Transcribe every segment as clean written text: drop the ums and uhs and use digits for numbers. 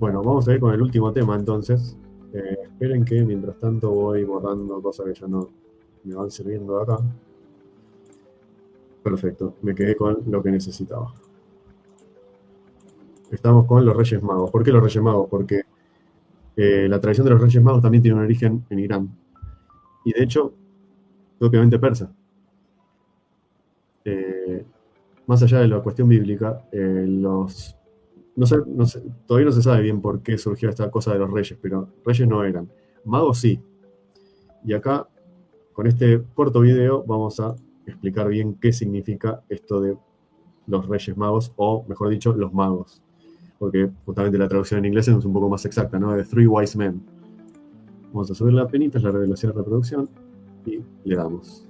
Bueno, vamos a ir con el último tema entonces. Esperen que mientras tanto voy borrando cosas que ya no me van sirviendo acá. Perfecto, me quedé con lo que necesitaba. Estamos con los Reyes Magos. ¿Por qué los Reyes Magos? Porque la tradición de los Reyes Magos también tiene un origen en Irán. Y de hecho, propiamente persa. Eh, Más allá de la cuestión bíblica, todavía no se sabe bien por qué surgió esta cosa de los reyes, pero reyes no eran. Magos sí. Y acá, con este corto video, vamos a explicar bien qué significa esto de los Reyes Magos, o mejor dicho, los magos. Porque justamente la traducción en inglés es un poco más exacta, ¿no? De Three Wise Men. Vamos a subir la penita, es la revelación de reproducción, y le damos.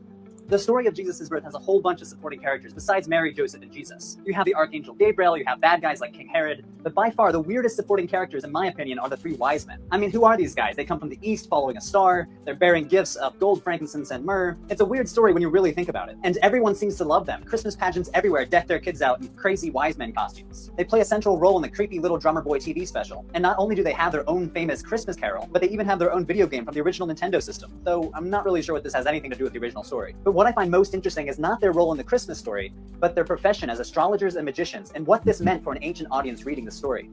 The story of Jesus' birth has a whole bunch of supporting characters besides Mary, Joseph, and Jesus. You have the Archangel Gabriel, you have bad guys like King Herod, but by far the weirdest supporting characters, in my opinion, are the three wise men. I mean, who are these guys? They come from the east following a star, they're bearing gifts of gold, frankincense, and myrrh. It's a weird story when you really think about it. And everyone seems to love them. Christmas pageants everywhere deck their kids out in crazy wise men costumes. They play a central role in the creepy little drummer boy TV special. And not only do they have their own famous Christmas carol, but they even have their own video game from the original Nintendo system. Though I'm not really sure what this has anything to do with the original story. But what I find most interesting is not their role in the Christmas story, but their profession as astrologers and magicians, and what this meant for an ancient audience reading the story.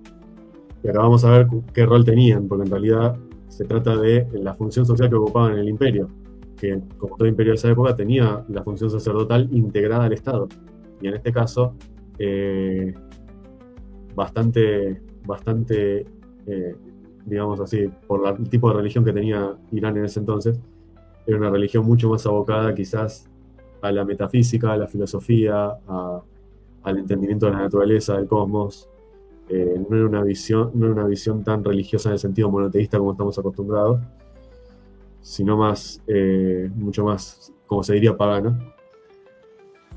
Y ahora vamos a ver qué rol tenían, porque en realidad se trata de la función social que ocupaban en el imperio, que como todo imperio de esa época tenía la función sacerdotal integrada al Estado. Y en este caso, bastante, digamos así, por el tipo de religión que tenía Irán en ese entonces, era una religión mucho más abocada quizás a la metafísica, a la filosofía, al entendimiento de la naturaleza, del cosmos. No era una visión tan religiosa en el sentido monoteísta como estamos acostumbrados, sino mucho más, como se diría, pagana.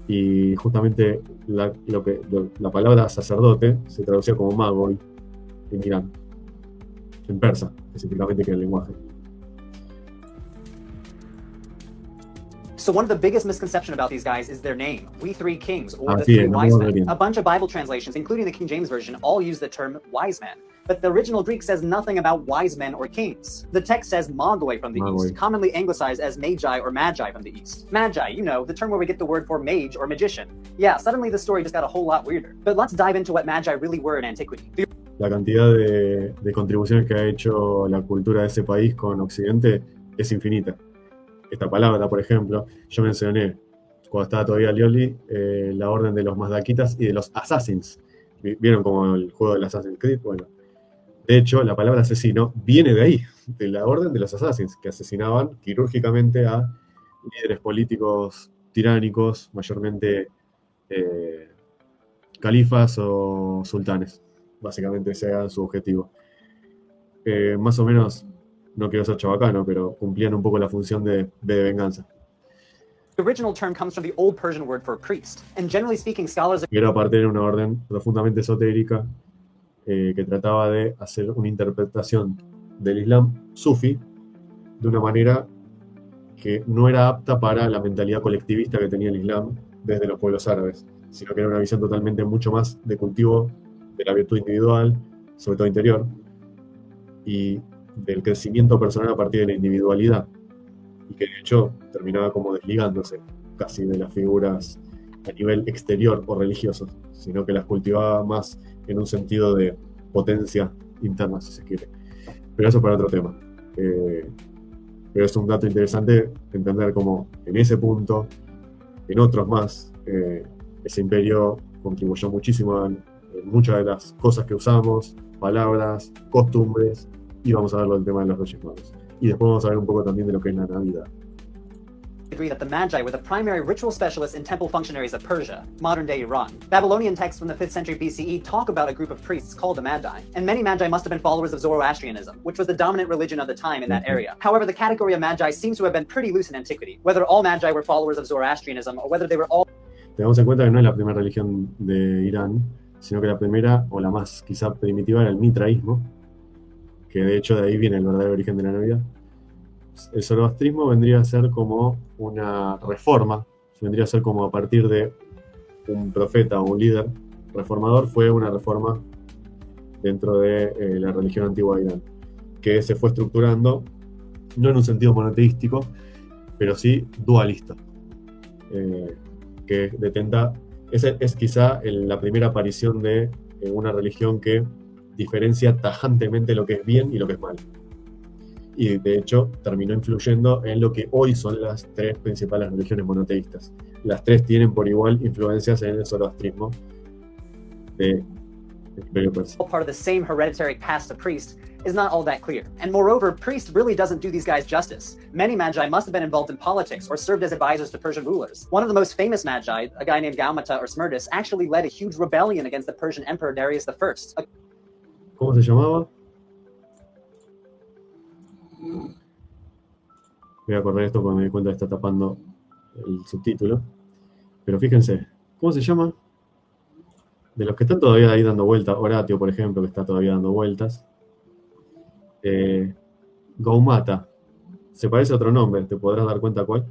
Y justamente la palabra sacerdote se traducía como mago en Irán, en persa, específicamente, que es el lenguaje. So one of the biggest misconceptions about these guys is their name, We Three Kings, or the Three Wise Men. A bunch of Bible translations, including the King James Version, all use the term wise man. But the original Greek says nothing about wise men or kings. The text says magoi from the east, commonly anglicized as magi or magi from the east. Magi, you know, the term where we get the word for mage or magician. Yeah, suddenly the story just got a whole lot weirder. But let's dive into what magi really were in antiquity. La cantidad de contribuciones que ha hecho la cultura de ese país con Occidente es infinita. Esta palabra, por ejemplo, yo mencioné cuando estaba todavía Lioli, la orden de los Mazdakitas y de los Assassins. ¿Vieron como el juego del Assassin's Creed? Bueno, de hecho, la palabra asesino viene de ahí, de la orden de los Assassins, que asesinaban quirúrgicamente a líderes políticos tiránicos, mayormente califas o sultanes. Básicamente ese era su objetivo. Más o menos, no quiero ser chabacano, pero cumplían un poco la función de venganza. The original term comes from the Old Persian word for priest, and generally speaking, scholars... Y era aparte de una orden profundamente esotérica que trataba de hacer una interpretación del Islam sufi de una manera que no era apta para la mentalidad colectivista que tenía el Islam desde los pueblos árabes, sino que era una visión totalmente mucho más de cultivo de la virtud individual, sobre todo interior, y del crecimiento personal a partir de la individualidad, y que de hecho terminaba como desligándose casi de las figuras a nivel exterior o religioso, sino que las cultivaba más en un sentido de potencia interna, si se quiere. Pero eso para otro tema. Pero es un dato interesante entender cómo en ese punto, en otros más, ese imperio contribuyó muchísimo en muchas de las cosas que usamos, palabras, costumbres, y vamos a ver el tema de los Reyes Magos. Y después vamos a ver un poco también de lo que es la Navidad. Agree that the Magi were the primary ritual specialists and temple functionaries of Persia, modern-day Iran. Babylonian texts from the 5th century BCE talk about a group of priests called the Magi, and many Magi must have been followers of Zoroastrianism, which was the dominant religion of the time in that area. However, the category of Magi seems to have been pretty loose in antiquity, whether all Magi were followers of Zoroastrianism or whether they were all... Tengamos en cuenta que no es la primera religión de Irán, sino que la primera, o la más quizá primitiva, era el mitraísmo, que de hecho de ahí viene el verdadero origen de la Navidad. El zoroastrismo vendría a ser como una reforma, vendría a ser como a partir de un profeta o un líder reformador, fue una reforma dentro de la religión antigua de Irán, que se fue estructurando no en un sentido monoteístico, pero sí dualista, que detenta, es quizá la primera aparición de una religión que diferencia tajantemente lo que es bien y lo que es mal. Y de hecho terminó influyendo en lo que hoy son las tres principales religiones monoteístas. Las tres tienen por igual influencias en el zoroastrismo del Imperio Persa. Part of the same hereditary caste of priest is not all that clear. And moreover, priest really doesn't do these guys justice. Many magi must have been involved in politics or served as advisors to Persian rulers. One of the most famous magi, a guy named Gaumata or Smerdis, actually led a huge rebellion against the Persian emperor Darius I. ¿Cómo se llamaba? Voy a correr esto porque me di cuenta que está tapando el subtítulo. Pero fíjense, ¿cómo se llama? De los que están todavía ahí dando vueltas, Horatio, por ejemplo, que está todavía dando vueltas. Gaumata. Se parece a otro nombre, ¿te podrás dar cuenta cuál?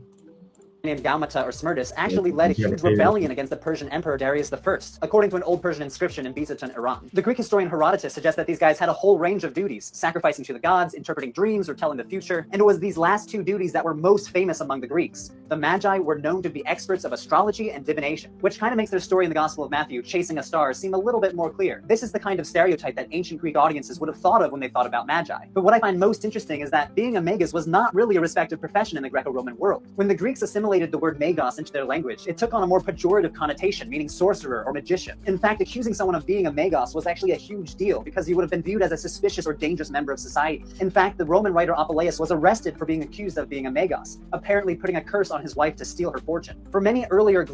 Named Gaumata or Smerdis actually led a huge rebellion against the Persian emperor Darius I, according to an old Persian inscription in Byzantine, Iran. The Greek historian Herodotus suggests that these guys had a whole range of duties, sacrificing to the gods, interpreting dreams, or telling the future, and it was these last two duties that were most famous among the Greeks. The Magi were known to be experts of astrology and divination, which kind of makes their story in the Gospel of Matthew, chasing a star, seem a little bit more clear. This is the kind of stereotype that ancient Greek audiences would have thought of when they thought about Magi. But what I find most interesting is that being a magus was not really a respected profession in the Greco-Roman world. When the Greeks assimilated the word magos into their language, it took on a more pejorative connotation, meaning sorcerer or magician. In fact, accusing someone of being a magos was actually a huge deal because he would have been viewed as a suspicious or dangerous member of society. In fact, the Roman writer Apuleius was arrested for being accused of being a magos, apparently putting a curse on his wife to steal her fortune. For many earlier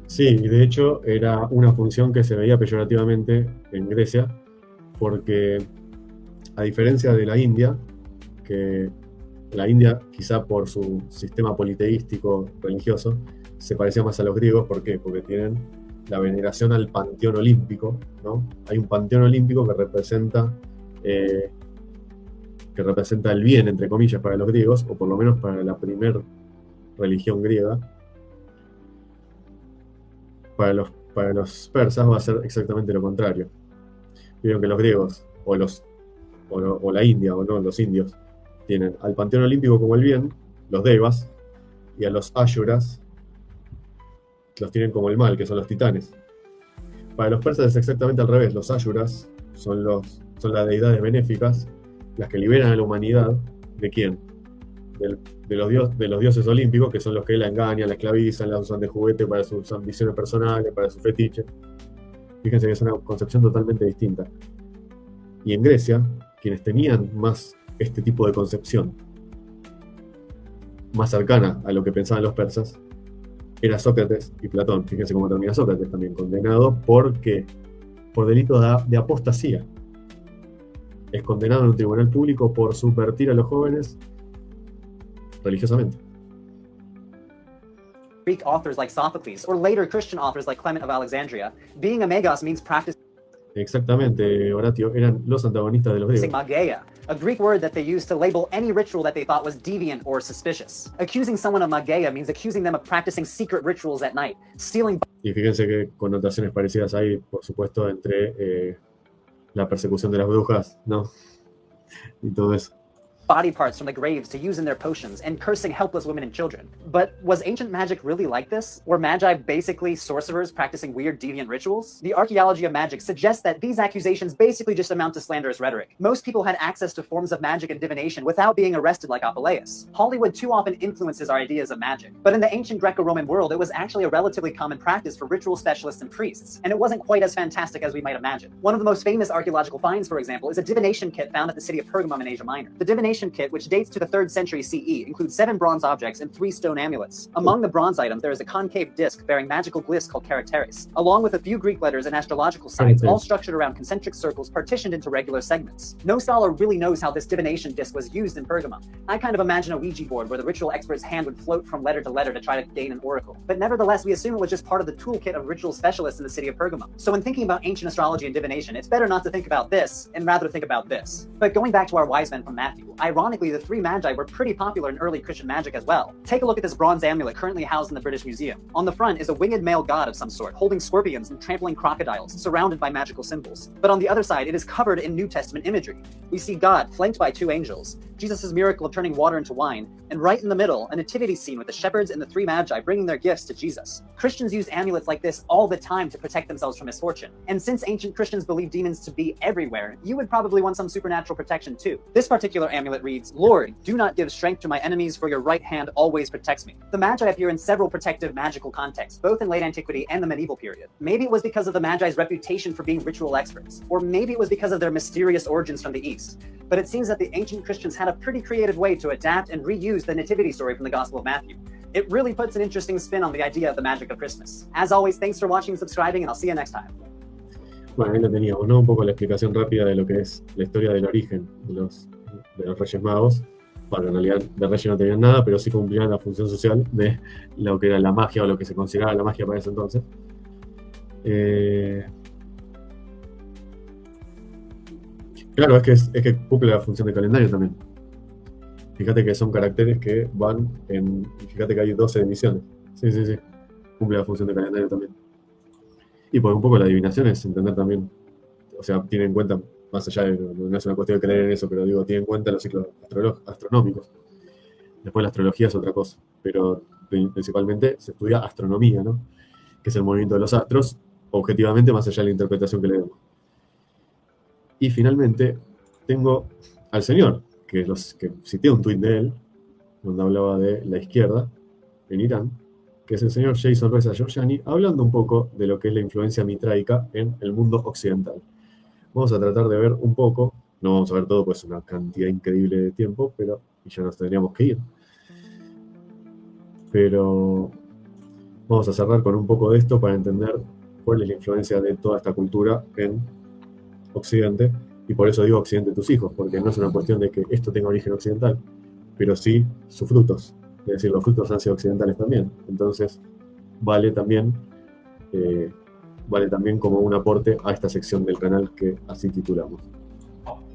Sí, y de hecho era una función que se veía peyorativamente en Grecia, porque a diferencia de la India, que la India, quizá por su sistema politeístico religioso, se parecía más a los griegos. ¿Por qué? Porque tienen la veneración al panteón olímpico, ¿no? Hay un panteón olímpico que representa el bien, entre comillas, para los griegos, o por lo menos para la primer religión griega. Para los persas va a ser exactamente lo contrario. Vieron que los griegos, o la India, o no, los indios, tienen al panteón olímpico como el bien, los devas, y a los ayuras los tienen como el mal, que son los titanes. Para los persas es exactamente al revés. Los ayuras son las deidades benéficas, las que liberan a la humanidad. ¿De quién? De los dioses olímpicos, que son los que la engañan, la esclavizan, la usan de juguete para sus ambiciones personales, para sus fetiches. Fíjense que es una concepción totalmente distinta. Y en Grecia, quienes tenían más este tipo de concepción, más cercana a lo que pensaban los persas, era Sócrates y Platón. Fíjense cómo termina Sócrates también, condenado por delito de apostasía. Es condenado en un tribunal público por subvertir a los jóvenes religiosamente. Greek authors like Sophocles, or later Christian authors like Clement of Alexandria, being a magos means practicing Exactamente, Horatio, eran los antagonistas de los griegos. mageia, a Greek word that they used to label any ritual that they thought was deviant or suspicious. Accusing someone of mageia means accusing them of practicing secret rituals at night, stealing. Y fíjense que connotaciones parecidas hay, por supuesto, entre la persecución de las brujas, ¿no? Y todo eso. Body parts from the graves to use in their potions, and cursing helpless women and children. But was ancient magic really like this? Were magi basically sorcerers practicing weird, deviant rituals? The archaeology of magic suggests that these accusations basically just amount to slanderous rhetoric. Most people had access to forms of magic and divination without being arrested like Apuleius. Hollywood too often influences our ideas of magic. But in the ancient Greco-Roman world, it was actually a relatively common practice for ritual specialists and priests, and it wasn't quite as fantastic as we might imagine. One of the most famous archaeological finds, for example, is a divination kit found at the city of Pergamum in Asia Minor. The divination kit, which dates to the 3rd century CE, includes 7 bronze objects and 3 stone amulets. Among the bronze items, there is a concave disc bearing magical glyphs called characteres, along with a few Greek letters and astrological signs, all structured around concentric circles partitioned into regular segments. No scholar really knows how this divination disc was used in Pergamum. I kind of imagine a Ouija board where the ritual expert's hand would float from letter to letter to try to gain an oracle. But nevertheless, we assume it was just part of the toolkit of ritual specialists in the city of Pergamum. So when thinking about ancient astrology and divination, it's better not to think about this and rather think about this. But going back to our wise men from Matthew, I ironically, the three magi were pretty popular in early Christian magic as well. Take a look at this bronze amulet currently housed in the British Museum. On the front is a winged male god of some sort, holding scorpions and trampling crocodiles, surrounded by magical symbols. But on the other side, it is covered in New Testament imagery. We see God flanked by two angels, Jesus' miracle of turning water into wine, and right in the middle, a nativity scene with the shepherds and the three magi bringing their gifts to Jesus. Christians use amulets like this all the time to protect themselves from misfortune. And since ancient Christians believed demons to be everywhere, you would probably want some supernatural protection too. This particular amulet reads, "Lord, do not give strength to my enemies, for your right hand always protects me." The magi appear in several protective magical contexts, both in late antiquity and the medieval period. Maybe it was because of the magi's reputation for being ritual experts, or maybe it was because of their mysterious origins from the East. But it seems that the ancient Christians had a pretty creative way to adapt and reuse the nativity story from the Gospel of Matthew. It really puts an interesting spin on the idea of the magic of Christmas. As always, thanks for watching and subscribing, and I'll see you next time. Bueno, ahí lo teníamos, ¿no? Un poco la explicación rápida de lo que es la historia del origen de los Reyes Magos. Bueno, en realidad de Reyes no tenían nada, pero sí cumplían la función social de lo que era la magia o lo que se consideraba la magia para ese entonces. Claro, es que cumple la función de calendario también. Fíjate que son caracteres que van en... Fíjate que hay 12 emisiones. Sí. Cumple la función de calendario también. Y pues un poco la adivinación es entender también, o sea, tiene en cuenta, más allá de, no es una cuestión de creer en eso, pero digo, tiene en cuenta los ciclos astronómicos. Después la astrología es otra cosa, pero principalmente se estudia astronomía, ¿no? Que es el movimiento de los astros, objetivamente, más allá de la interpretación que le demos. Y finalmente tengo al señor, que cité un tuit de él, donde hablaba de la izquierda en Irán, que es el señor Jason Reza Georgiani, hablando un poco de lo que es la influencia mitraica en el mundo occidental. Vamos a tratar de ver un poco, no vamos a ver todo, pues es una cantidad increíble de tiempo, y ya nos tendríamos que ir. Pero vamos a cerrar con un poco de esto para entender cuál es la influencia de toda esta cultura en Occidente, y por eso digo Occidente tus hijos, porque no es una cuestión de que esto tenga origen occidental, pero sí sus frutos. Es decir, los frutos han sido occidentales también. Entonces, vale también como un aporte a esta sección del canal que así titulamos.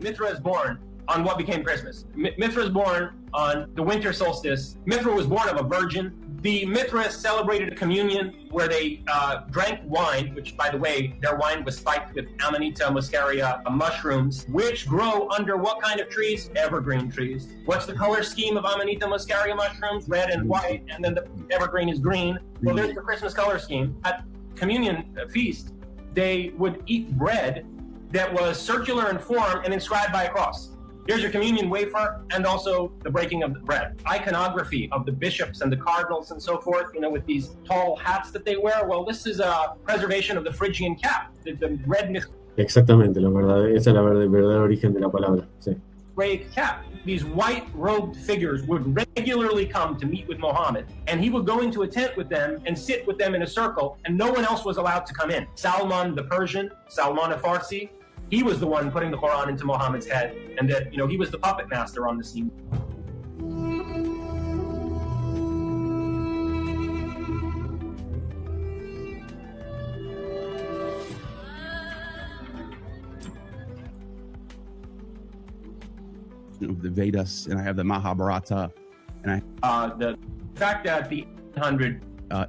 Mithra is born on what became Christmas. Mithra is born on the winter solstice. Mithra was born of a virgin. The Mithras celebrated a communion where they drank wine, which, by the way, their wine was spiked with Amanita muscaria mushrooms, which grow under what kind of trees? Evergreen trees. What's the color scheme of Amanita muscaria mushrooms? Red and white, and then the evergreen is green. Well, there's the Christmas color scheme. At communion feast, they would eat bread that was circular in form and inscribed by a cross. Here's your communion wafer and also the breaking of the bread. Iconography of the bishops and the cardinals and so forth, with these tall hats that they wear. Well, this is a preservation of the Phrygian cap, the red myth. Exactamente, esa es el verdadero origen de la palabra. Sí. Cap. These white-robed figures would regularly come to meet with Muhammad, and he would go into a tent with them and sit with them in a circle, and no one else was allowed to come in. Salman the Persian, Salman al-Farsi, he was the one putting the Quran into Muhammad's head, and that, he was the puppet master on the scene. The Vedas, and I have the Mahabharata, and the fact that the 100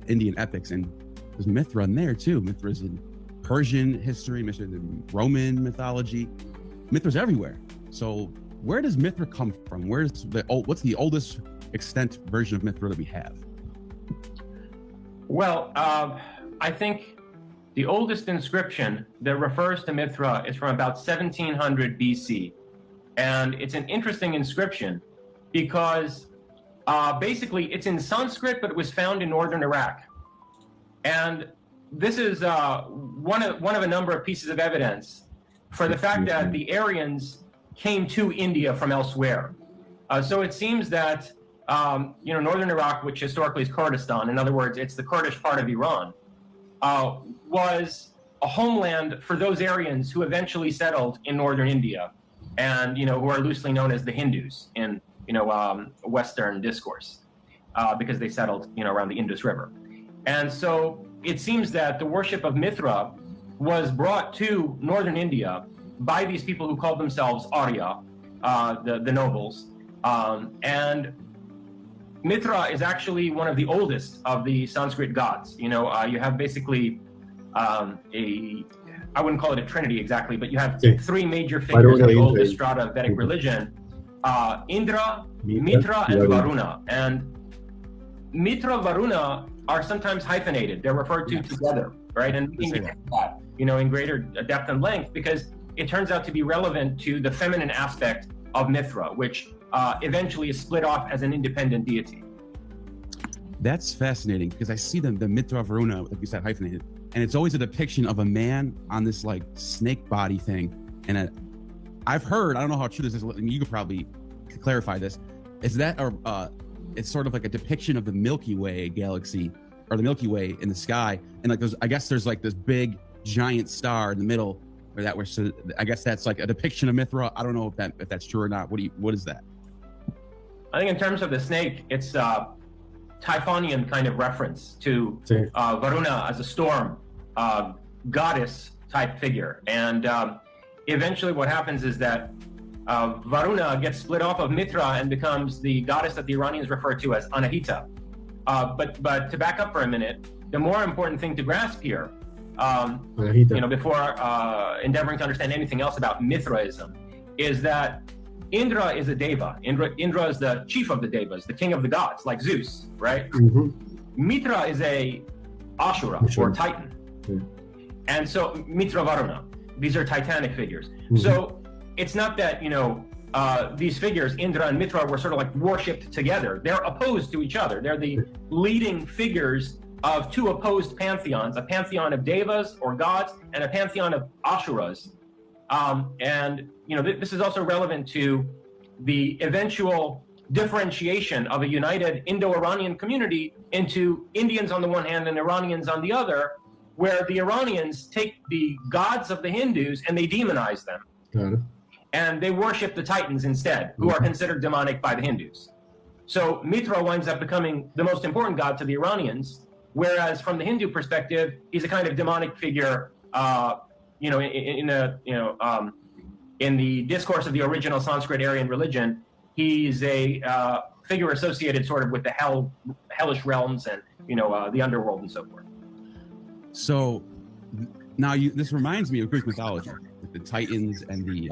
Indian epics, and there's Mithra in there too. Mithra's in Persian history, Mithra's in Roman mythology. Mithra's everywhere. So where does Mithra come from? What's the oldest extant version of Mithra that we have? Well, I think the oldest inscription that refers to Mithra is from about 1700 BC. And it's an interesting inscription because basically it's in Sanskrit, but it was found in northern Iraq. And this is one of a number of pieces of evidence for the fact that the Aryans came to India from elsewhere. So it seems that northern Iraq, which historically is Kurdistan, in other words, it's the Kurdish part of Iran, was a homeland for those Aryans who eventually settled in northern India, and who are loosely known as the Hindus in Western discourse, because they settled around the Indus River. And so it seems that the worship of Mithra was brought to northern India by these people who called themselves Arya, the nobles, And Mithra is actually one of the oldest of the Sanskrit gods. You have basically I wouldn't call it a trinity exactly, but you have three major figures in the oldest strata of Vedic religion: Indra, Mitra, and Varuna. And Mitra, Varuna are sometimes hyphenated; they're referred to together, right? And we can get that, in greater depth and length, because it turns out to be relevant to the feminine aspect of Mithra, which eventually is split off as an independent deity. That's fascinating, because I see the Mitra Varuna, like you said, hyphenated, and it's always a depiction of a man on this like snake body thing. And I've heard, I don't know how true this is, you could probably clarify this, is that it's sort of like a depiction of the Milky Way galaxy, or the Milky Way in the sky, and like there's like this big giant star in the middle, or that was, so I guess that's like a depiction of Mithra. I don't know if that's true or not. What is that? I think in terms of the snake, it's Typhonian kind of reference to Varuna as a storm goddess type figure. And eventually what happens is that Varuna gets split off of Mithra and becomes the goddess that the Iranians refer to as Anahita. But to back up for a minute, the more important thing to grasp here, before endeavoring to understand anything else about Mithraism, is that Indra is a deva. Indra is the chief of the devas, the king of the gods, like Zeus, right? Mm-hmm. Mitra is a Ashura, or Titan. Mm-hmm. And so Mitra Varuna, these are titanic figures. Mm-hmm. So it's not that, these figures, Indra and Mitra, were sort of like worshipped together. They're opposed to each other. They're the leading figures of two opposed pantheons, a pantheon of devas or gods and a pantheon of Ashuras. This is also relevant to the eventual differentiation of a united Indo-Iranian community into Indians on the one hand and Iranians on the other, where the Iranians take the gods of the Hindus and they demonize them. Got it. And they worship the Titans instead, who are considered demonic by the Hindus. So Mitra winds up becoming the most important god to the Iranians, whereas from the Hindu perspective, he's a kind of demonic figure. In the discourse of the original Sanskrit Aryan religion, he's a figure associated sort of with the hellish realms and the underworld and so forth. So now this reminds me of Greek mythology, with the Titans and the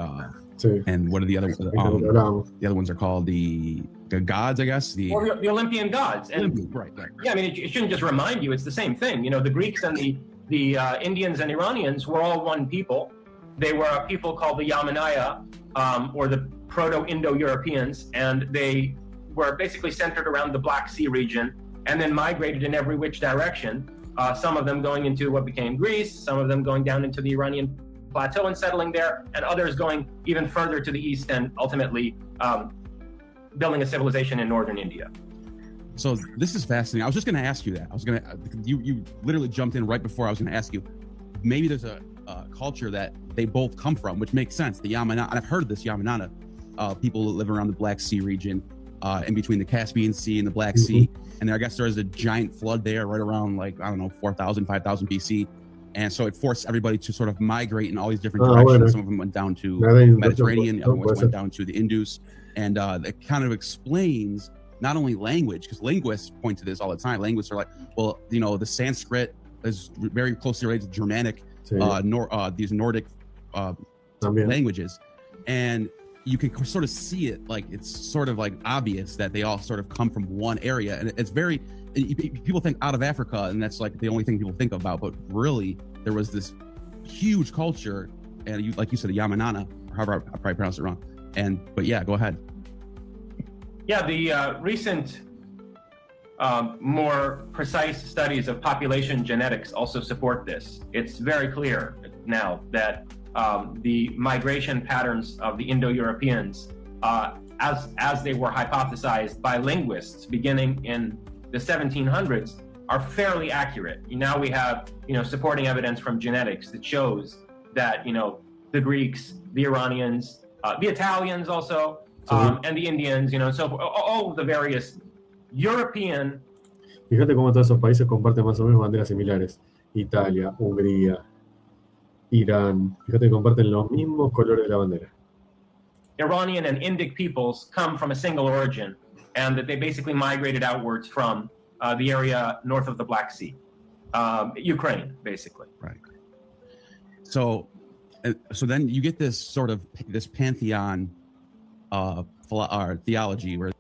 and what are the other the other ones are called the gods, I guess, the Olympian gods. And right. Yeah, I mean it shouldn't just remind you; it's the same thing. The Greeks and the Indians and Iranians were all one people. They were a people called the Yamanaya, or the Proto-Indo-Europeans, and they were basically centered around the Black Sea region, and then migrated in every which direction. Some of them going into what became Greece, some of them going down into the Iranian plateau and settling there, and others going even further to the east and ultimately building a civilization in northern India. So this is fascinating. I was just going to ask you that. You literally jumped in right before I was going to ask you. Maybe there's a culture that they both come from, which makes sense. The Yamanana, and I've heard of this Yamanana, people that live around the Black Sea region, in between the Caspian Sea and the Black Sea. And I guess there was a giant flood there right around 4,000, 5,000 BC. And so it forced everybody to sort of migrate in all these different directions. Well. Some of them went down to Mediterranean, other ones went down to the Indus. And that kind of explains not only language, because linguists point to this all the time. Linguists are like, well, the Sanskrit is very closely related to Germanic, these Nordic languages. And you can sort of see it, like it's sort of like obvious that they all sort of come from one area. And it's very, people think out of Africa, and that's like the only thing people think about. But really, there was this huge culture, and like you said, the Yamanana, or however I probably pronounced it wrong. But yeah, go ahead. Yeah, the recent more precise studies of population genetics also support this. It's very clear now that the migration patterns of the Indo-Europeans, as they were hypothesized by linguists beginning in the 1700s, are fairly accurate. Now we have, supporting evidence from genetics that shows that, the Greeks, the Iranians, the Italians also, and the Indians, so all of the various European. Fíjate cómo todos esos países comparten más o menos banderas similares. Italia, Hungría, Irán. Fíjate que comparten los mismos colores de la bandera. Iranian and Indic peoples come from a single origin, and that they basically migrated outwards from the area north of the Black Sea, Ukraine, basically. Right. So then you get this sort of this pantheon theology where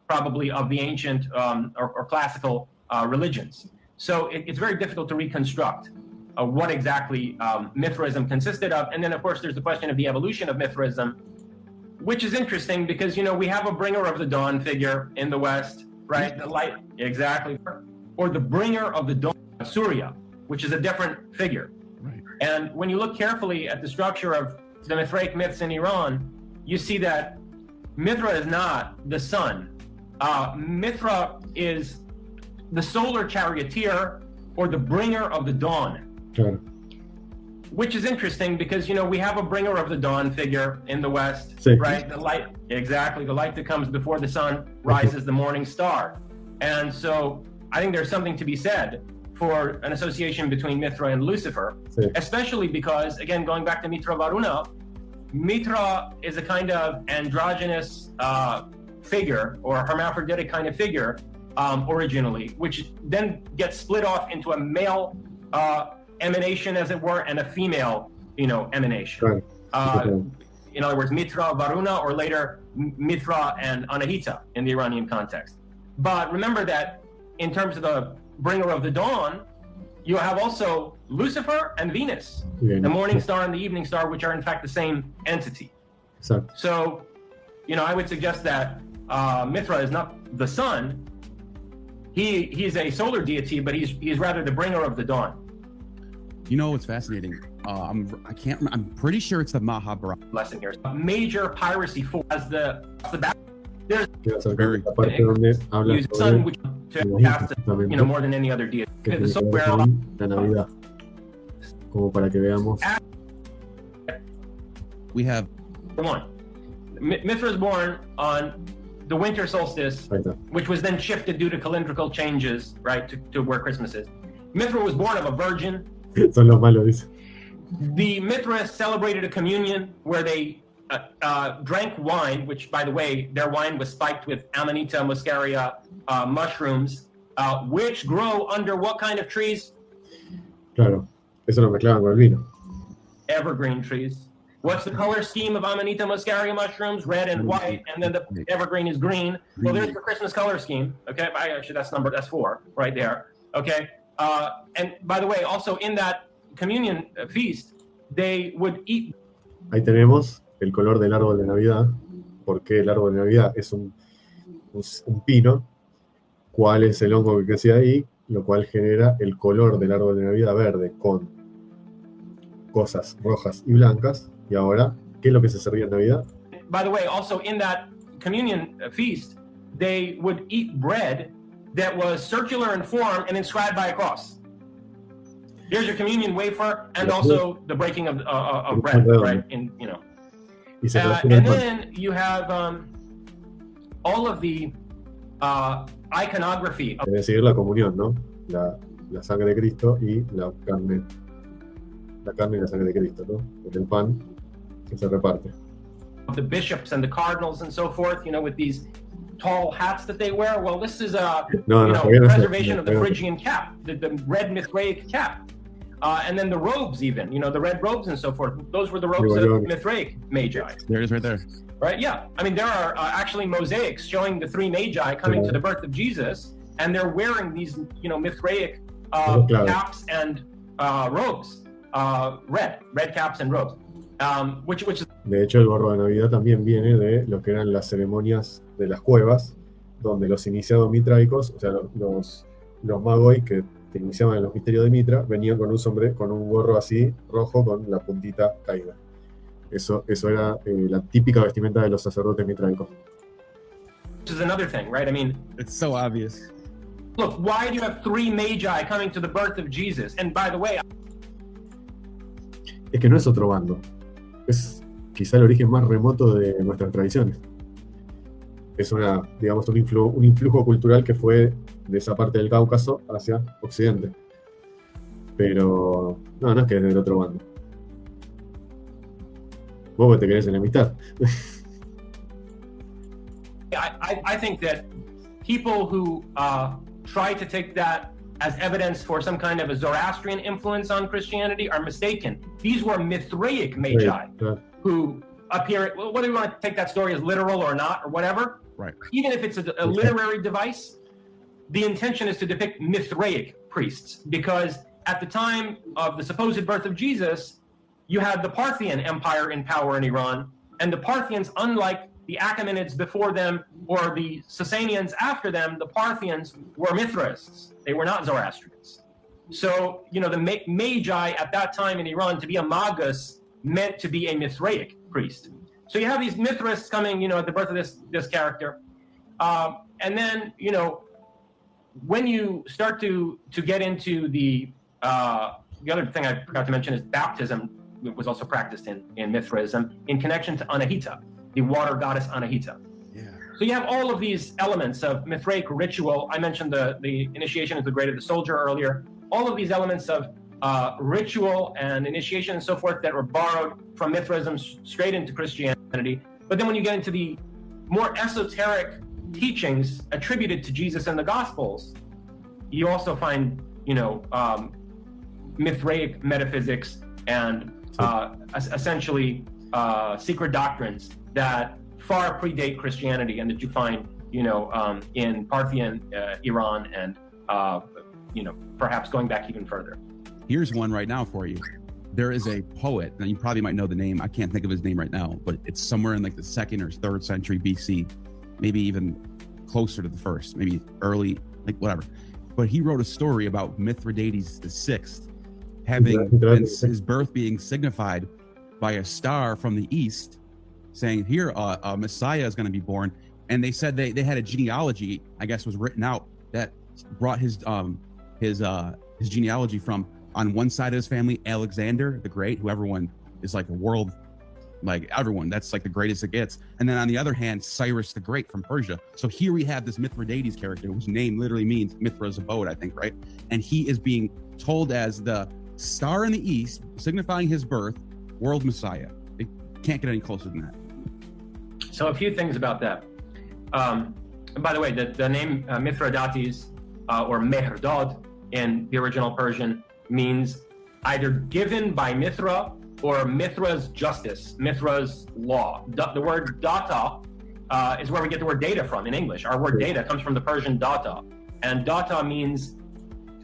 Probably of the ancient or classical religions. So it's very difficult to reconstruct what exactly Mithraism consisted of. And then, of course, there's the question of the evolution of Mithraism, which is interesting because, we have a bringer of the dawn figure in the West, right? The light, exactly. Or the bringer of the dawn, Surya, which is a different figure. Right. And when you look carefully at the structure of the Mithraic myths in Iran, you see that Mithra is not the sun. Mithra is the solar charioteer or the bringer of the dawn. Claro. Which is interesting because, we have a bringer of the dawn figure in the West, Sí. right? The light, exactly, the light that comes before the sun rises, the morning star. And so I think there's something to be said for an association between Mithra and Lucifer, Sí. especially because, again, going back to Mitra Varuna, Mitra is a kind of androgynous figure or hermaphroditic kind of figure originally, which then gets split off into a male emanation, as it were, and a female, emanation. Claro. In other words, Mitra, Varuna, or later Mithra and Anahita in the Iranian context. But remember that in terms of the bringer of the dawn, you have also Lucifer and Venus, Bien. the morning star and the evening star, which are in fact the same entity. Exacto. So, I would suggest that Mithra is not the sun. He's a solar deity, but he's rather the bringer of the dawn. What's fascinating? I'm pretty sure it's the Mahabharata. Lesson here. A major piracy force as the back. There's Quiero acercar Very la parte donde habla use sobre sun, which los has justamente more than any other deity. que The tiene que ver software con la Navidad. Como para que veamos. We have one. Mithra is born on the winter solstice, Ahí está. which was then shifted due to calendrical changes, right, to where Christmas is. Mithra was born of a virgin. Son los malos, dice. The Mithrists celebrated a communion where they drank wine, which, by the way, their wine was spiked with Amanita muscaria mushrooms, which grow under what kind of trees? Claro. Eso lo mezclaban con el vino. Evergreen trees. What's the color scheme of Amanita muscaria mushrooms? Red and white, and then the evergreen is green. Well, there's the Christmas color scheme. Okay, actually that's 4 right there. Okay, and by the way, also in that communion feast, they would eat. Ahí tenemos el color del árbol de Navidad. Porque el árbol de Navidad es un pino. ¿Cuál es el hongo que crece ahí? Lo cual genera el color del árbol de Navidad verde con cosas rojas y blancas. Y ahora, ¿qué es lo que se servía en Navidad? By the way, also in that communion feast, they would eat bread that was circular in form and inscribed by a cross. Here's your communion wafer, and also the breaking of bread, right? Y se And relaciona con then you have all of the iconography of es decir, la comunión, ¿no? La sangre de Cristo y la carne y la sangre de Cristo, ¿no? Con el pan que se reparte. the bishops and the cardinals and so forth, with these tall hats that they wear. Well, this is a preservation of the Phrygian cap, the red Mithraic cap. And then the robes even, the red robes and so forth. Those were the robes of Mithraic magi. There it is right there. Right, yeah. I mean, there are actually mosaics showing the 3 magi coming to the birth of Jesus, and they're wearing these, Mithraic caps and robes, red caps and robes, which is. De hecho, el gorro de Navidad también viene de lo que eran las ceremonias de las cuevas, donde los iniciados mitraicos, o sea, los magoi que te iniciaban en los misterios de Mitra, venían con un gorro así, rojo, con la puntita caída. Eso era la típica vestimenta de los sacerdotes mitraicos. Which is another thing, right? I mean, it's so obvious. Look, why do you have 3 magi coming to the birth of Jesus? And by the way, es que no es otro bando. Es quizá el origen más remoto de nuestras tradiciones. Es digamos, un influjo cultural que fue de esa parte del Cáucaso hacia Occidente. Pero no es que es del otro bando. Vos te querés enemistar. I think that people who try to take that as evidence for some kind of a Zoroastrian influence on Christianity are mistaken. These were Mithraic magi who appear, whether you want to take that story as literal or not, or whatever, Right. even if it's a literary device, the intention is to depict Mithraic priests, because at the time of the supposed birth of Jesus, you had the Parthian Empire in power in Iran, and the Parthians, unlike the Achaemenids before them or the Sasanians after them, the Parthians were Mithraists. They were not Zoroastrians. So, the Magi at that time in Iran, to be a Magus, meant to be a Mithraic priest. So you have these Mithraists coming, at the birth of this character. And then, when you start to get into the other thing I forgot to mention is baptism was also practiced in Mithraism in connection to Anahita, the water goddess Anahita. Yeah. So you have all of these elements of Mithraic ritual. I mentioned the initiation of the Grade of the Soldier earlier. All of these elements of ritual and initiation and so forth that were borrowed from Mithraism straight into Christianity. But then when you get into the more esoteric teachings attributed to Jesus in the Gospels, you also find, Mithraic metaphysics and essentially secret doctrines that far predate Christianity and that you find, in Parthian Iran and, perhaps going back even further. Here's one right now for you. There is a poet, and you probably might know the name. I can't think of his name right now, but it's somewhere in like the 2nd or 3rd century BC, maybe even closer to the 1st, maybe early, like whatever. But he wrote a story about Mithridates VI having his birth being signified by a star from the east, saying here a Messiah is going to be born. And they said they had a genealogy, I guess, was written out that brought his genealogy from, on one side of his family, Alexander the Great, who everyone is like a world, like everyone, that's like the greatest it gets. And then on the other hand, Cyrus the Great from Persia. So here we have this Mithridates character whose name literally means Mithra's abode, I think, right? And he is being told as the star in the east, signifying his birth, world Messiah. It can't get any closer than that. So a few things about that. And by the way, the name Mithridates or Mehrdad in the original Persian means either given by Mithra or Mithra's justice, Mithra's law. The word data is where we get the word data from in English. Our word data comes from the Persian data. And data means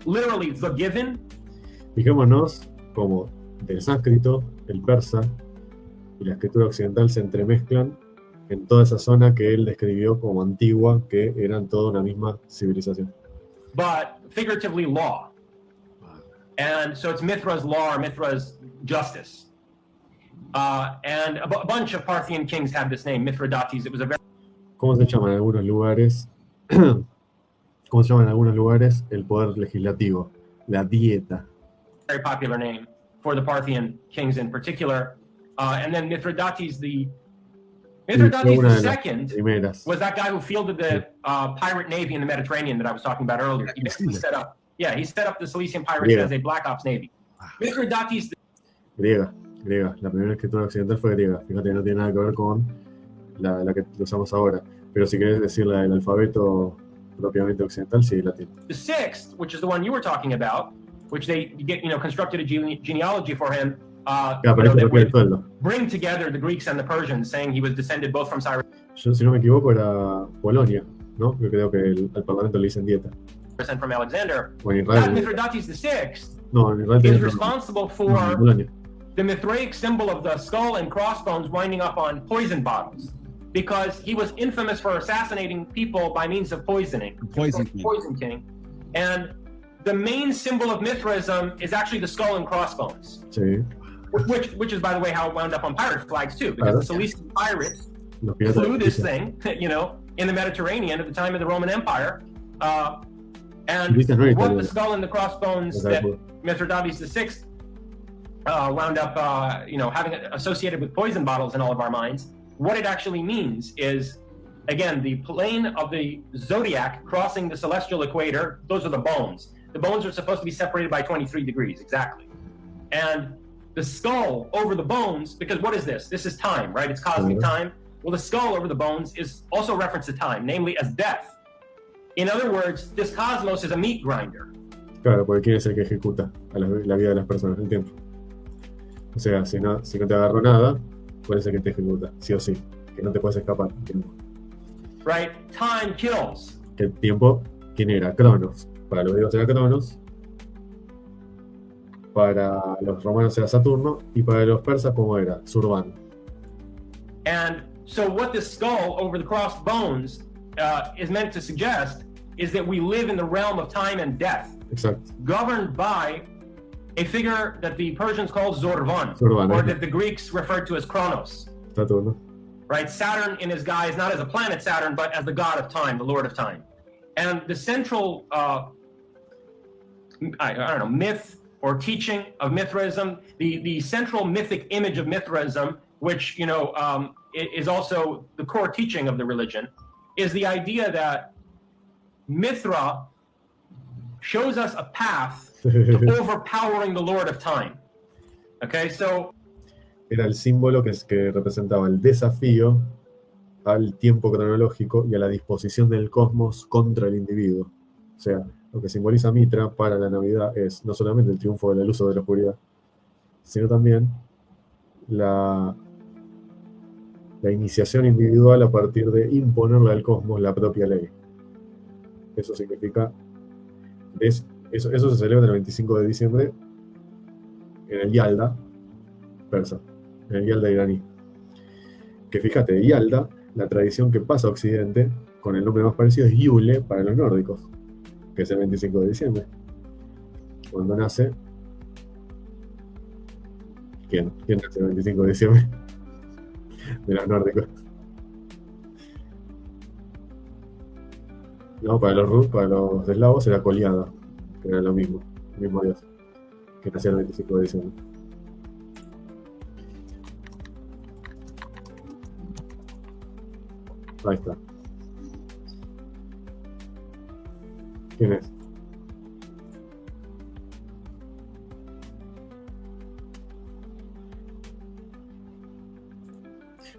literally the given. Fijémonos como del sánscrito, el persa y la escritura occidental se entremezclan en toda esa zona que él describió como antigua, que eran toda una misma civilización. But figuratively law. And so it's Mithra's law or Mithra's justice. And a bunch of Parthian kings had this name, Mithridates. It was a very... ¿Cómo se llama en algunos lugares? ¿Cómo se llama en algunos lugares el poder legislativo? La dieta. Very popular name for the Parthian kings in particular. And then Mithridates II was that guy who fielded the pirate navy in the Mediterranean that I was talking about earlier. He basically set up the Cilician pirates as a Black Ops navy. Mithridates... Griega. La primera escritura occidental fue griega. Fíjate, no tiene nada que ver con la que usamos ahora. Pero si querés decir la del alfabeto propiamente occidental, sí, latín. The sixth, which is the one you were talking about, which they constructed a genealogy for him. That would bring together the Greeks and the Persians, saying he was descended both from Cyrus. Yo, si no me equivoco, era Polonia, ¿no? Yo creo que al Parlamento le dicen dieta. And from Alexander. Israel, Mithridates VI is responsible for the Mithraic symbol of the skull and crossbones winding up on poison bottles, because he was infamous for assassinating people by means of poisoning. Poison King. And the main symbol of Mithraism is actually the skull and crossbones. Sí. Which is, by the way, how it wound up on pirate flags too, because the Cilician pirates flew this thing, in the Mediterranean at the time of the Roman Empire, and what the skull and the crossbones that Mithridates VI wound up, having it associated with poison bottles in all of our minds. What it actually means is, again, the plane of the zodiac crossing the celestial equator. Those are the bones. The bones are supposed to be separated by 23 degrees exactly, and the skull over the bones, because what is this? This is time, right? It's cosmic time. Well, the skull over the bones is also reference to time, namely as death. In other words, this cosmos is a meat grinder. Claro, porque ¿quién es el que ejecuta a la vida de las personas? El tiempo. O sea, si no te agarró nada, ¿cuál es el que te ejecuta? Sí o sí, que no te puedes escapar. El tiempo. Right? Time kills. Que el tiempo, ¿quién era? Cronos. Para los griegos era Cronos, para los romanos era Saturno, y para los persas, ¿cómo era? Zurbano. And so what this skull over the crossed bones is meant to suggest is that we live in the realm of time and death, Exacto. governed by a figure that the Persians called Zorvan, Zorvan, or that the Greeks referred to as Kronos. Saturno. Right? Saturn in his guise, not as a planet Saturn, but as the god of time, the lord of time. And the central, I don't know, myth or teaching of Mithraism, the central mythic image of Mithraism, which, you know, is also the core teaching of the religion, is the idea that Mithra shows us a path to overpowering the Lord of Time. Okay, so Era el símbolo que representaba el desafío al tiempo cronológico y a la disposición del cosmos contra el individuo. O sea, lo que simboliza Mitra para la Navidad es no solamente el triunfo de la luz sobre la oscuridad, sino también la iniciación individual a partir de imponerle al cosmos la propia ley. Eso significa, eso se celebra el 25 de diciembre en el Yalda persa, en el Yalda iraní. Que fíjate, Yalda, la tradición que pasa a Occidente, con el nombre más parecido es Yule para los nórdicos, que es el 25 de diciembre. Cuando nace... ¿Quién nace el 25 de diciembre? De los nórdicos. No, para los eslavos era Coliada, que era lo mismo, el mismo dios, que nació el 25 de diciembre. Ahí está. ¿Quién es?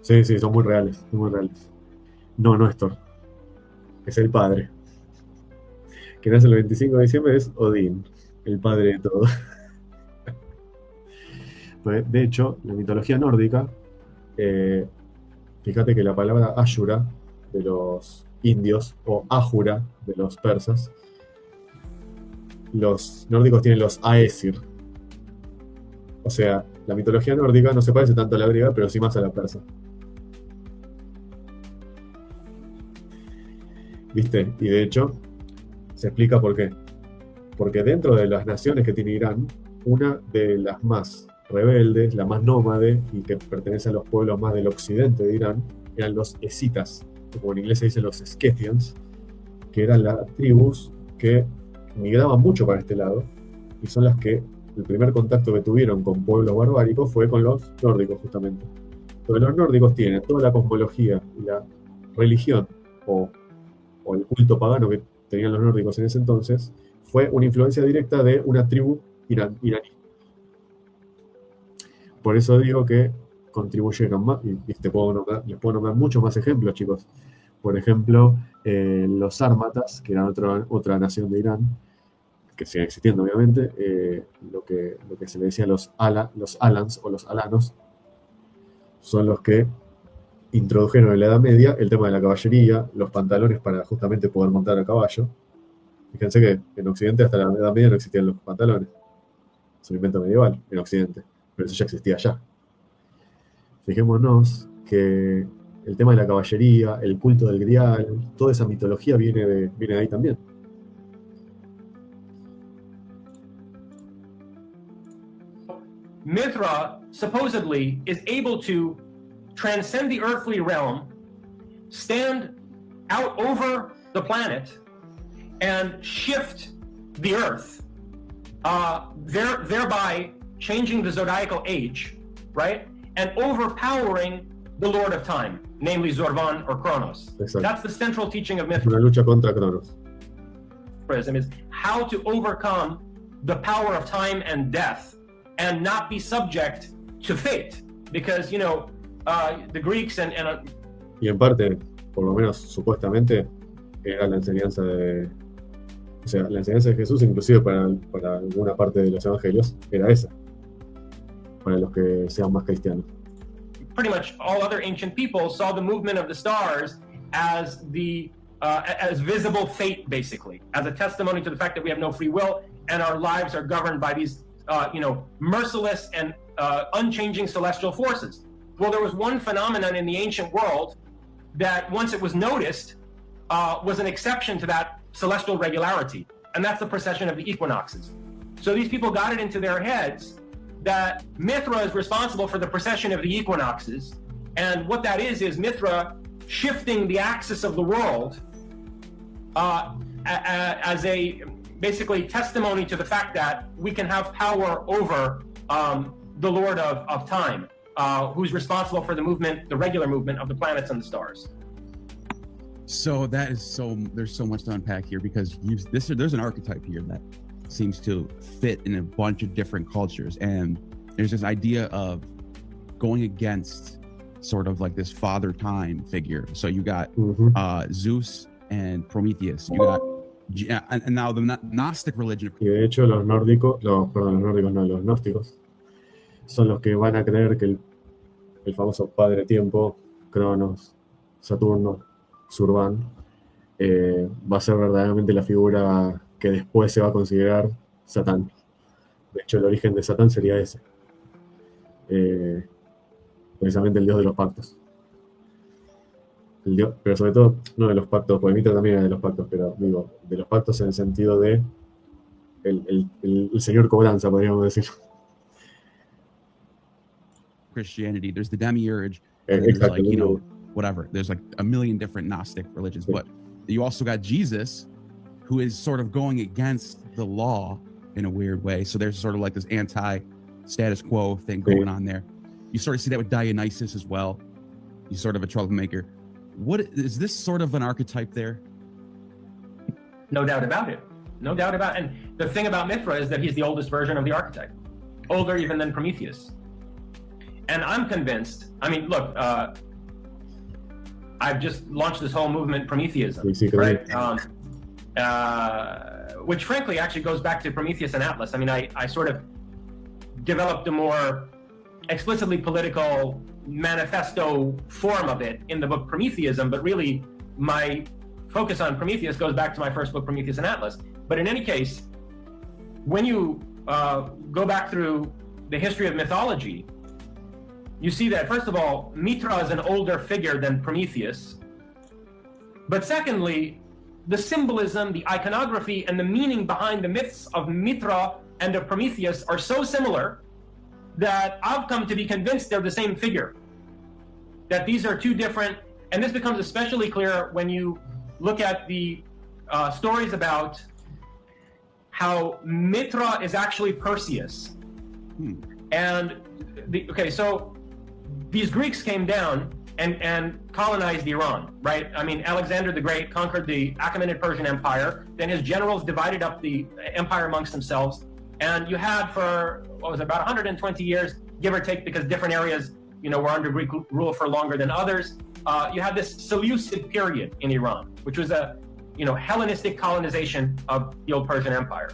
Sí, son muy reales, muy reales. No, Néstor. Es el padre. Que nace el 25 de diciembre es Odín, el padre de todo. De hecho, la mitología nórdica, fíjate que la palabra Ashura de los indios o Ahura de los persas, los nórdicos tienen los Aesir. O sea, la mitología nórdica no se parece tanto a la griega, pero sí más a la persa. ¿Viste? Y de hecho, se explica por qué. Porque dentro de las naciones que tiene Irán, una de las más rebeldes, la más nómade, y que pertenece a los pueblos más del occidente de Irán, eran los escitas, como en inglés se dice los Scythians, que eran las tribus que migraban mucho para este lado, y son las que el primer contacto que tuvieron con pueblos barbáricos fue con los nórdicos, justamente. Entonces los nórdicos tienen toda la cosmología y la religión, o el culto pagano que tenían los nórdicos en ese entonces, fue una influencia directa de una tribu iraní. Por eso digo que contribuyeron más, y les puedo nombrar muchos más ejemplos, chicos. Por ejemplo, los sármatas, que eran otra nación de Irán, que siguen existiendo obviamente, lo que se le decía los alans o los alanos, son los que introdujeron en la Edad Media el tema de la caballería, los pantalones para justamente poder montar a caballo. Fíjense que en Occidente hasta la Edad Media no existían los pantalones. Es un invento medieval en Occidente, pero eso ya existía allá. Fijémonos que el tema de la caballería, el culto del grial, toda esa mitología viene de ahí también. Mithra supposedly is able to transcend the earthly realm, stand out over the planet, and shift the earth, thereby changing the zodiacal age, right? And overpowering the Lord of Time, namely Zorvan or Kronos. Exacto. That's the central teaching of Es una lucha contra Cronos. Mithraism, is how to overcome the power of time and death and not be subject to fate. Because, you know, the Greeks and Y en parte, por lo menos supuestamente, era la enseñanza o sea, la enseñanza de Jesús, inclusive para alguna parte de los evangelios, era esa, para los que sean más cristianos. Pretty much all other ancient people saw the movement of the stars as as visible fate, basically, as a testimony to the fact that we have no free will and our lives are governed by these, merciless and unchanging celestial forces. Well, there was one phenomenon in the ancient world that, once it was noticed, was an exception to that celestial regularity, and that's the precession of the equinoxes. So these people got it into their heads that Mithra is responsible for the precession of the equinoxes, and what that is Mithra shifting the axis of the world as a basically testimony to the fact that we can have power over the Lord of time, who's responsible for the regular movement of the planets and the stars. So there's so much to unpack here, because there's an archetype here that seems to fit in a bunch of different cultures, and there's this idea of going against sort of like this father time figure. So you got Zeus and Prometheus. You got and now the Gnostic religion. Y de hecho los gnósticos son los que van a creer que el famoso padre tiempo, Cronos, Saturno, Zurvan, va a ser verdaderamente la figura que después se va a considerar Satán. De hecho, el origen de Satán sería ese. Precisamente el dios de los pactos. Pero sobre todo, no de los pactos, porque Mitra también era de los pactos, pero digo, de los pactos en el sentido de el señor cobranza, podríamos decir. Christianity, there's the demiurge, and there's like, whatever. There's like a million different Gnostic religions, but you also got Jesus, who is sort of going against the law in a weird way. So there's sort of like this anti-status quo thing going on there. You sort of see that with Dionysus as well. He's sort of a troublemaker. What is this sort of an archetype there? No doubt about it. No doubt about it. And the thing about Mithra is that he's the oldest version of the archetype, older even than Prometheus. And I'm convinced, I mean, look, I've just launched this whole movement, Prometheism, right? Which frankly actually goes back to Prometheus and Atlas. I mean, I sort of developed a more explicitly political manifesto form of it in the book Prometheism, but really my focus on Prometheus goes back to my first book, Prometheus and Atlas. But in any case, when you go back through the history of mythology, you see that, first of all, Mithra is an older figure than Prometheus. But secondly, the symbolism, the iconography, and the meaning behind the myths of Mithra and of Prometheus are so similar that I've come to be convinced they're the same figure. That these are two different, and this becomes especially clear when you look at the stories about how Mithra is actually Perseus. And so these Greeks came down and colonized Iran, right? I mean, Alexander the Great conquered the Achaemenid Persian Empire. Then his generals divided up the empire amongst themselves. And you had for, about 120 years, give or take, because different areas, were under Greek rule for longer than others. You had this Seleucid period in Iran, which was a, Hellenistic colonization of the old Persian Empire.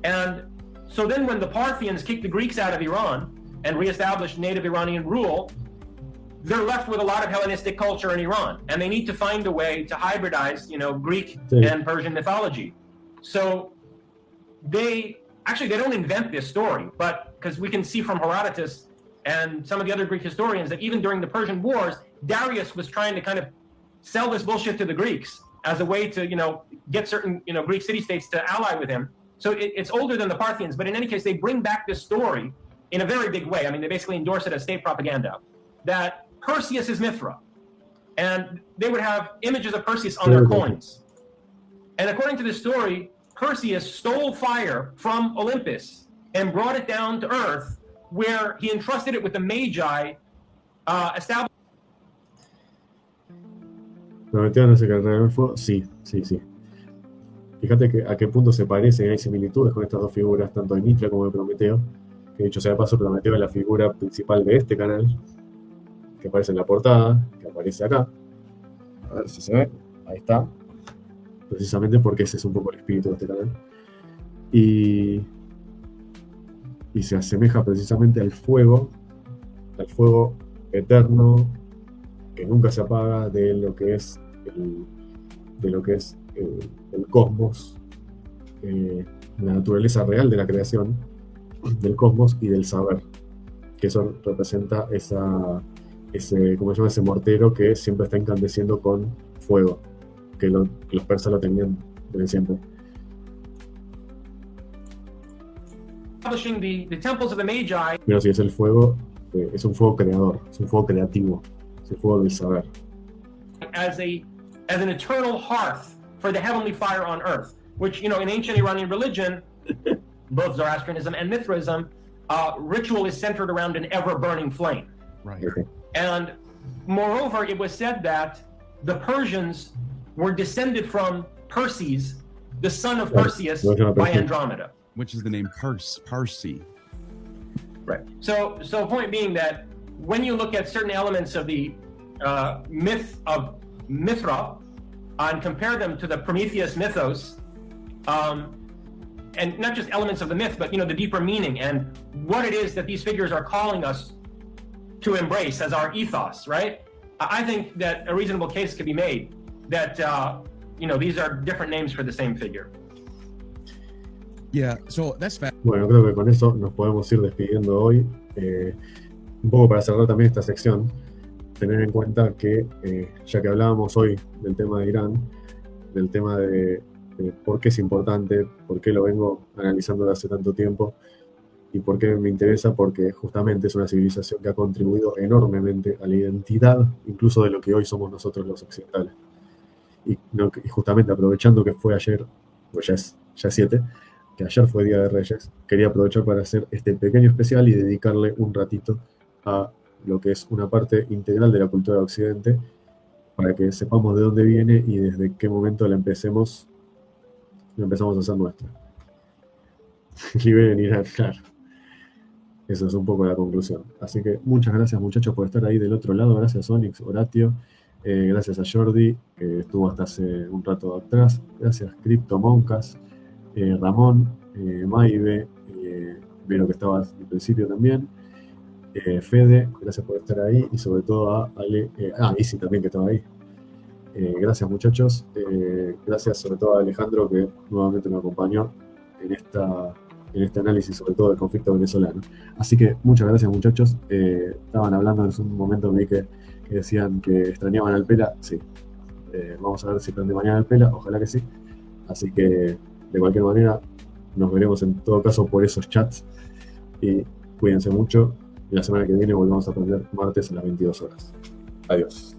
And so then when the Parthians kicked the Greeks out of Iran and reestablished native Iranian rule, they're left with a lot of Hellenistic culture in Iran, and they need to find a way to hybridize, Greek and Persian mythology. So they don't invent this story, but because we can see from Herodotus and some of the other Greek historians that even during the Persian Wars, Darius was trying to kind of sell this bullshit to the Greeks as a way to, get certain, Greek city-states to ally with him. So it's older than the Parthians, but in any case, they bring back this story in a very big way. I mean, they basically endorse it as state propaganda, that Perseus is Mithra. And they would have images of Perseus on their coins. And according to this story, Perseus stole fire from Olympus and brought it down to Earth, where he entrusted it with the Magi, established. Prometeo no se cargaba el fuego. Sí. Fíjate a qué punto se parecen, hay similitudes con estas dos figuras, tanto de Mithra como de Prometeo, que dicho sea de paso, Prometeo es la figura principal de este canal, que aparece en la portada, que aparece aparece acá. A ver si se ve. Ahí está. Precisamente porque ese es un poco el espíritu de este canal. Y se asemeja precisamente al fuego eterno que nunca se apaga de lo que es el cosmos, la naturaleza real de la creación del cosmos y del saber, que eso representa ese mortero que siempre está incandesciendo con fuego, que los persas lo tenían desde siempre. The temples of the Magi. Pero si es el fuego, es un fuego creador, es un fuego creativo, es el fuego del saber. As an eternal hearth for the heavenly fire on earth, which, in ancient Iranian religion, both Zoroastrianism and Mithraism, ritual is centered around an ever-burning flame. Right. Okay. And moreover, it was said that the Persians were descended from Perses, the son of Perseus, by Andromeda. Which is the name Parsi. Right. So point being that when you look at certain elements of the myth of Mithra and compare them to the Prometheus mythos, and not just elements of the myth, but the deeper meaning and what it is that these figures are calling us to embrace as our ethos, right? I think that a reasonable case could be made that these are different names for the same figure. Yeah, so that's fact. Bueno, creo que con eso nos podemos ir despidiendo hoy. Un poco para cerrar también esta sección, tener en cuenta que, ya que hablábamos hoy del tema de Irán, del tema de por qué es importante, por qué lo vengo analizando desde hace tanto tiempo y por qué me interesa, porque justamente es una civilización que ha contribuido enormemente a la identidad, incluso de lo que hoy somos nosotros los occidentales. Y justamente aprovechando que fue ayer, pues ya es 7, que ayer fue Día de Reyes, quería aprovechar para hacer este pequeño especial y dedicarle un ratito a lo que es una parte integral de la cultura de Occidente, para que sepamos de dónde viene y desde qué momento la empezamos a hacer nuestra. Liberen Irán, claro. Eso es un poco la conclusión. Así que muchas gracias, muchachos, por estar ahí del otro lado. Gracias, Onyx, Horatio. Gracias a Jordi, que estuvo hasta hace un rato atrás. Gracias, Cryptomoncas. Ramón, Maive, Vero, que estaba al principio también, Fede, gracias por estar ahí, y sobre todo a Ale, Isi también, que estaba ahí. Gracias, muchachos. Gracias sobre todo a Alejandro, que nuevamente me acompañó en este análisis, sobre todo del conflicto venezolano. Así que muchas gracias, muchachos. Estaban hablando en un momento, vi que decían que extrañaban al Pela. Sí, vamos a ver si prende mañana el Pela, ojalá que sí. Así que de cualquier manera, nos veremos en todo caso por esos chats. Y cuídense mucho. Y la semana que viene volvemos a aprender martes a las 22 horas. Adiós.